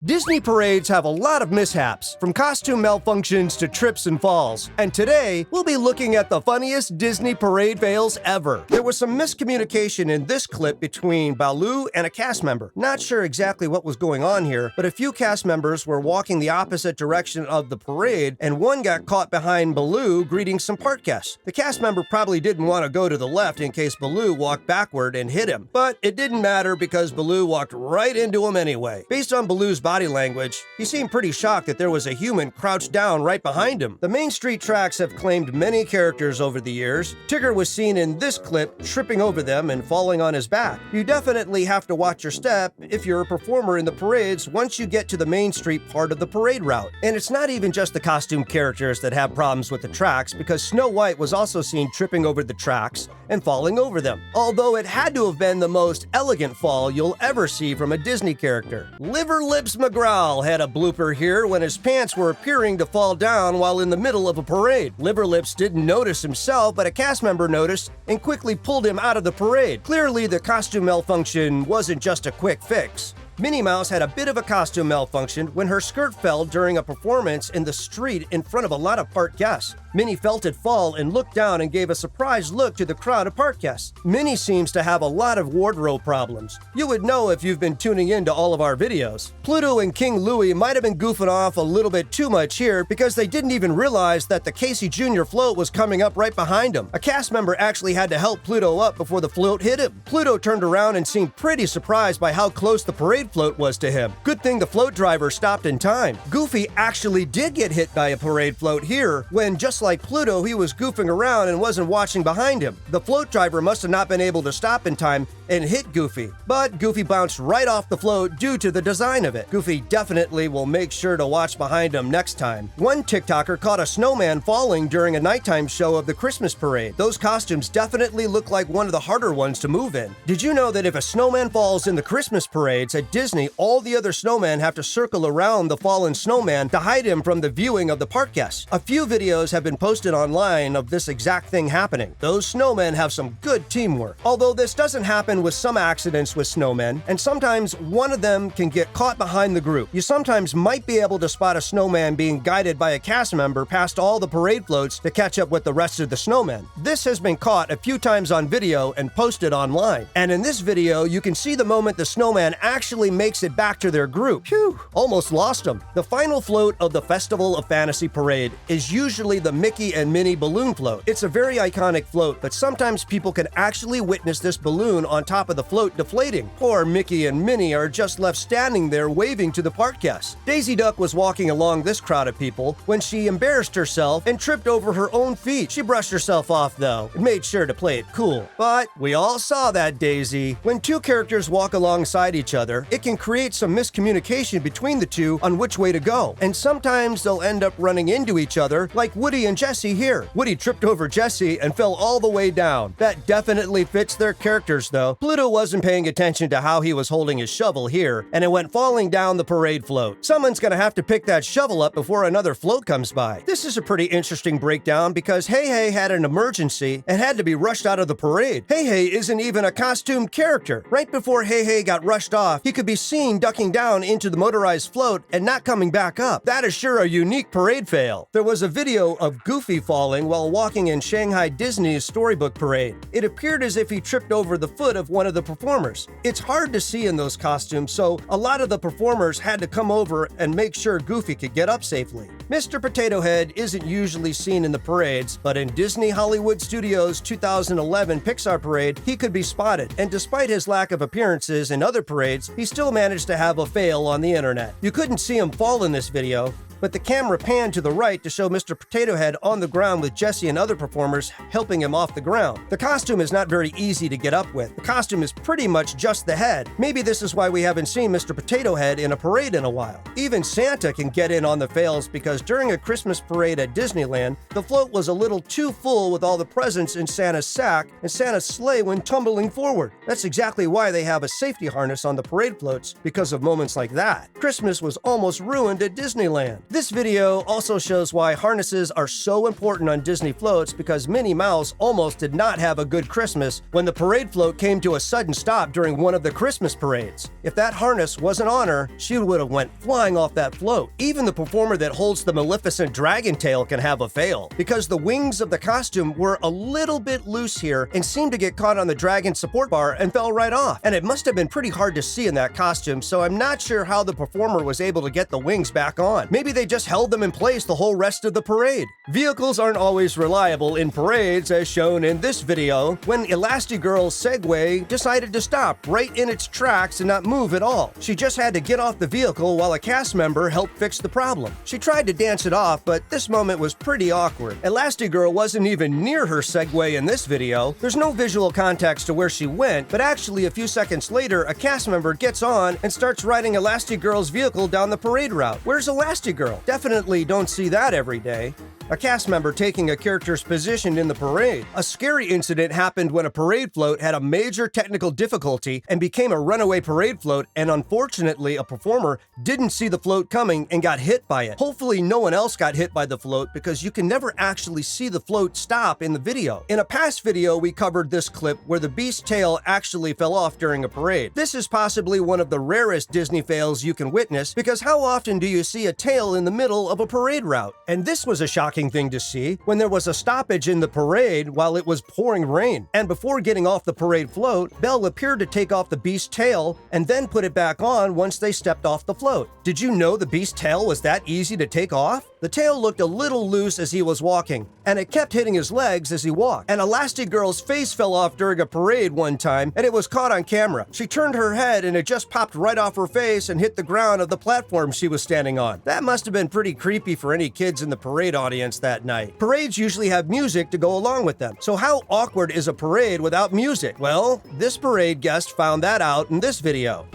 Disney parades have a lot of mishaps, from costume malfunctions to trips and falls. And today, we'll be looking at the funniest Disney parade fails ever. There was some miscommunication in this clip between Baloo and a cast member. Not sure exactly what was going on here, but a few cast members were walking the opposite direction of the parade, and one got caught behind Baloo greeting some park guests. The cast member probably didn't want to go to the left in case Baloo walked backward and hit him. But it didn't matter because Baloo walked right into him anyway. Based on Baloo's body language, he seemed pretty shocked that there was a human crouched down right behind him. The Main Street tracks have claimed many characters over the years. Tigger was seen in this clip tripping over them and falling on his back. You definitely have to watch your step if you're a performer in the parades once you get to the Main Street part of the parade route. And it's not even just the costume characters that have problems with the tracks, because Snow White was also seen tripping over the tracks and falling over them. Although it had to have been the most elegant fall you'll ever see from a Disney character. Liver Lips McGraw had a blooper here when his pants were appearing to fall down while in the middle of a parade. Liver Lips didn't notice himself, but a cast member noticed and quickly pulled him out of the parade. Clearly, the costume malfunction wasn't just a quick fix. Minnie Mouse had a bit of a costume malfunction when her skirt fell during a performance in the street in front of a lot of park guests. Minnie felt it fall and looked down and gave a surprised look to the crowd of park guests. Minnie seems to have a lot of wardrobe problems. You would know if you've been tuning in to all of our videos. Pluto and King Louie might have been goofing off a little bit too much here because they didn't even realize that the Casey Jr. float was coming up right behind them. A cast member actually had to help Pluto up before the float hit him. Pluto turned around and seemed pretty surprised by how close the parade float was to him. Good thing the float driver stopped in time. Goofy actually did get hit by a parade float here when, just like Pluto, he was goofing around and wasn't watching behind him. The float driver must have not been able to stop in time and hit Goofy, but Goofy bounced right off the float due to the design of it. Goofy definitely will make sure to watch behind him next time. One TikToker caught a snowman falling during a nighttime show of the Christmas parade. Those costumes definitely look like one of the harder ones to move in. Did you know that if a snowman falls in the Christmas parades at Disney, all the other snowmen have to circle around the fallen snowman to hide him from the viewing of the park guests? A few videos have been posted online of this exact thing happening. Those snowmen have some good teamwork. Although this doesn't happen with some accidents with snowmen, and sometimes one of them can get caught behind the group. You sometimes might be able to spot a snowman being guided by a cast member past all the parade floats to catch up with the rest of the snowmen. This has been caught a few times on video and posted online. And in this video, you can see the moment the snowman actually makes it back to their group. Phew, almost lost them. The final float of the Festival of Fantasy parade is usually the Mickey and Minnie balloon float. It's a very iconic float, but sometimes people can actually witness this balloon on top of the float deflating. Poor Mickey and Minnie are just left standing there waving to the park guests. Daisy Duck was walking along this crowd of people when she embarrassed herself and tripped over her own feet. She brushed herself off though and made sure to play it cool. But we all saw that, Daisy. When two characters walk alongside each other, it can create some miscommunication between the two on which way to go. And sometimes they'll end up running into each other, like Woody and Jessie here. Woody tripped over Jessie and fell all the way down. That definitely fits their characters though. Pluto wasn't paying attention to how he was holding his shovel here, and it went falling down the parade float. Someone's gonna have to pick that shovel up before another float comes by. This is a pretty interesting breakdown because Hey Hey had an emergency and had to be rushed out of the parade. Hey Hey isn't even a costumed character. Right before Hey Hey got rushed off, he could be seen ducking down into the motorized float and not coming back up. That is sure a unique parade fail. There was a video of Goofy falling while walking in Shanghai Disney's Storybook Parade. It appeared as if he tripped over the foot of one of the performers. It's hard to see in those costumes, so a lot of the performers had to come over and make sure Goofy could get up safely. Mr. Potato Head isn't usually seen in the parades, but in Disney Hollywood Studios' 2011 Pixar parade, he could be spotted, and despite his lack of appearances in other parades, he still managed to have a fail on the internet. You couldn't see him fall in this video, but the camera panned to the right to show Mr. Potato Head on the ground with Jessie and other performers helping him off the ground. The costume is not very easy to get up with. The costume is pretty much just the head. Maybe this is why we haven't seen Mr. Potato Head in a parade in a while. Even Santa can get in on the fails because during a Christmas parade at Disneyland, the float was a little too full with all the presents in Santa's sack, and Santa's sleigh went tumbling forward. That's exactly why they have a safety harness on the parade floats, because of moments like that. Christmas was almost ruined at Disneyland. This video also shows why harnesses are so important on Disney floats because Minnie Mouse almost did not have a good Christmas when the parade float came to a sudden stop during one of the Christmas parades. If that harness wasn't on her, she would have went flying off that float. Even the performer that holds the Maleficent dragon tail can have a fail because the wings of the costume were a little bit loose here and seemed to get caught on the dragon support bar and fell right off. And it must have been pretty hard to see in that costume, so I'm not sure how the performer was able to get the wings back on. Maybe they just held them in place the whole rest of the parade. Vehicles aren't always reliable in parades, as shown in this video, when Elastigirl's Segway decided to stop right in its tracks and not move at all. She just had to get off the vehicle while a cast member helped fix the problem. She tried to dance it off, but this moment was pretty awkward. Elastigirl wasn't even near her Segway in this video. There's no visual context to where she went, but actually a few seconds later, a cast member gets on and starts riding Elastigirl's vehicle down the parade route. Where's Elastigirl? Definitely don't see that every day. A cast member taking a character's position in the parade. A scary incident happened when a parade float had a major technical difficulty and became a runaway parade float, and unfortunately a performer didn't see the float coming and got hit by it. Hopefully no one else got hit by the float because you can never actually see the float stop in the video. In a past video we covered this clip where the beast's tail actually fell off during a parade. This is possibly one of the rarest Disney fails you can witness because how often do you see a tail in the middle of a parade route? And this was a shocking thing to see when there was a stoppage in the parade while it was pouring rain. And before getting off the parade float, Belle appeared to take off the beast's tail and then put it back on once they stepped off the float. Did you know the beast's tail was that easy to take off? The tail looked a little loose as he was walking, and it kept hitting his legs as he walked. And Elastigirl's face fell off during a parade one time, and it was caught on camera. She turned her head and it just popped right off her face and hit the ground of the platform she was standing on. That must have been pretty creepy for any kids in the parade audience that night. Parades usually have music to go along with them, so how awkward is a parade without music? Well, this parade guest found that out in this video.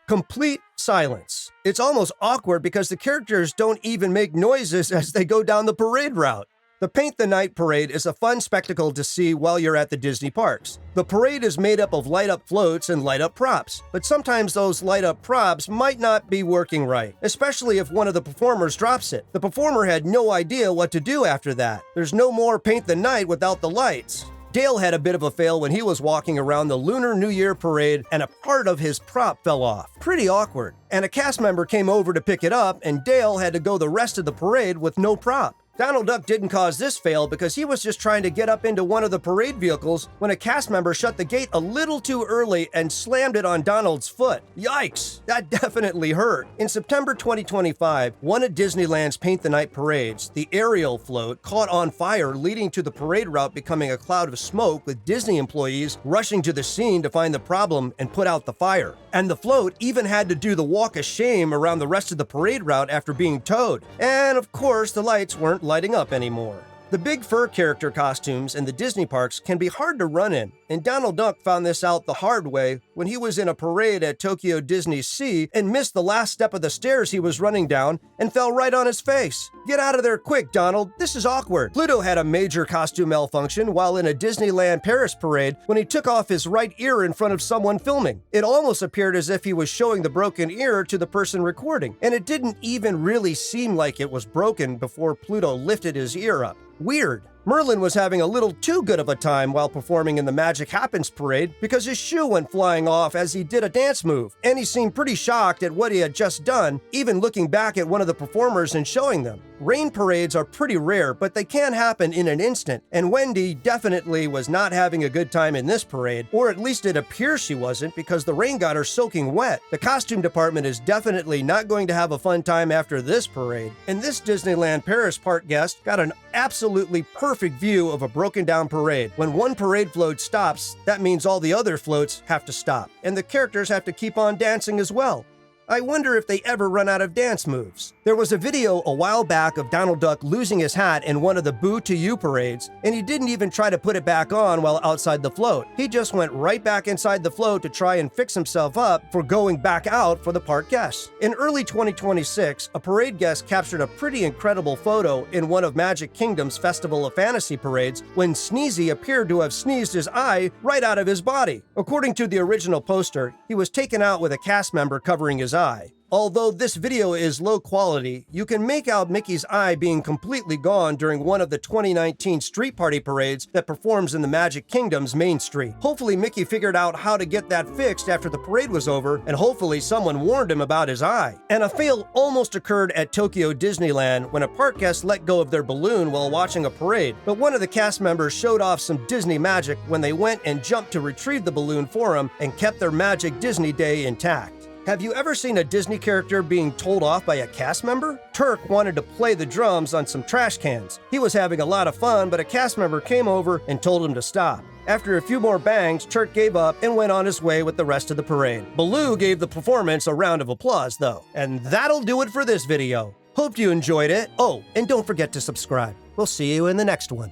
Complete silence. It's almost awkward because the characters don't even make noises as they go down the parade route. The Paint the Night Parade is a fun spectacle to see while you're at the Disney parks. The parade is made up of light-up floats and light-up props, but sometimes those light-up props might not be working right, especially if one of the performers drops it. The performer had no idea what to do after that. There's no more Paint the Night without the lights. Dale had a bit of a fail when he was walking around the Lunar New Year parade and a part of his prop fell off. Pretty awkward. And a cast member came over to pick it up and Dale had to go the rest of the parade with no prop. Donald Duck didn't cause this fail because he was just trying to get up into one of the parade vehicles when a cast member shut the gate a little too early and slammed it on Donald's foot. Yikes, that definitely hurt. In September 2025, one of Disneyland's Paint the Night parades, the Ariel float, caught on fire, leading to the parade route becoming a cloud of smoke with Disney employees rushing to the scene to find the problem and put out the fire. And the float even had to do the walk of shame around the rest of the parade route after being towed. And of course, the lights weren't lighting up anymore. The big fur character costumes in the Disney parks can be hard to run in, and Donald Duck found this out the hard way when he was in a parade at Tokyo Disney Sea and missed the last step of the stairs he was running down and fell right on his face. Get out of there quick, Donald. This is awkward. Pluto had a major costume malfunction while in a Disneyland Paris parade when he took off his right ear in front of someone filming. It almost appeared as if he was showing the broken ear to the person recording, and it didn't even really seem like it was broken before Pluto lifted his ear up. Weird. Merlin was having a little too good of a time while performing in the Magic Happens parade because his shoe went flying off as he did a dance move, and he seemed pretty shocked at what he had just done, even looking back at one of the performers and showing them. Rain parades are pretty rare, but they can happen in an instant, and Wendy definitely was not having a good time in this parade, or at least it appears she wasn't because the rain got her soaking wet. The costume department is definitely not going to have a fun time after this parade. And this Disneyland Paris park guest got an absolutely perfect view of a broken down parade. When one parade float stops, that means all the other floats have to stop, and the characters have to keep on dancing as well. I wonder if they ever run out of dance moves. There was a video a while back of Donald Duck losing his hat in one of the Boo to You parades, and he didn't even try to put it back on while outside the float. He just went right back inside the float to try and fix himself up for going back out for the park guests. In early 2026, a parade guest captured a pretty incredible photo in one of Magic Kingdom's Festival of Fantasy parades when Sneezy appeared to have sneezed his eye right out of his body. According to the original poster, he was taken out with a cast member covering his eye. Although this video is low quality, you can make out Mickey's eye being completely gone during one of the 2019 Street Party parades that performs in the Magic Kingdom's Main Street. Hopefully Mickey figured out how to get that fixed after the parade was over, and hopefully someone warned him about his eye. And a fail almost occurred at Tokyo Disneyland when a park guest let go of their balloon while watching a parade, but one of the cast members showed off some Disney magic when they went and jumped to retrieve the balloon for him and kept their Magic Disney Day intact. Have you ever seen a Disney character being told off by a cast member? Turk wanted to play the drums on some trash cans. He was having a lot of fun, but a cast member came over and told him to stop. After a few more bangs, Turk gave up and went on his way with the rest of the parade. Baloo gave the performance a round of applause, though. And that'll do it for this video. Hope you enjoyed it. Oh, and don't forget to subscribe. We'll see you in the next one.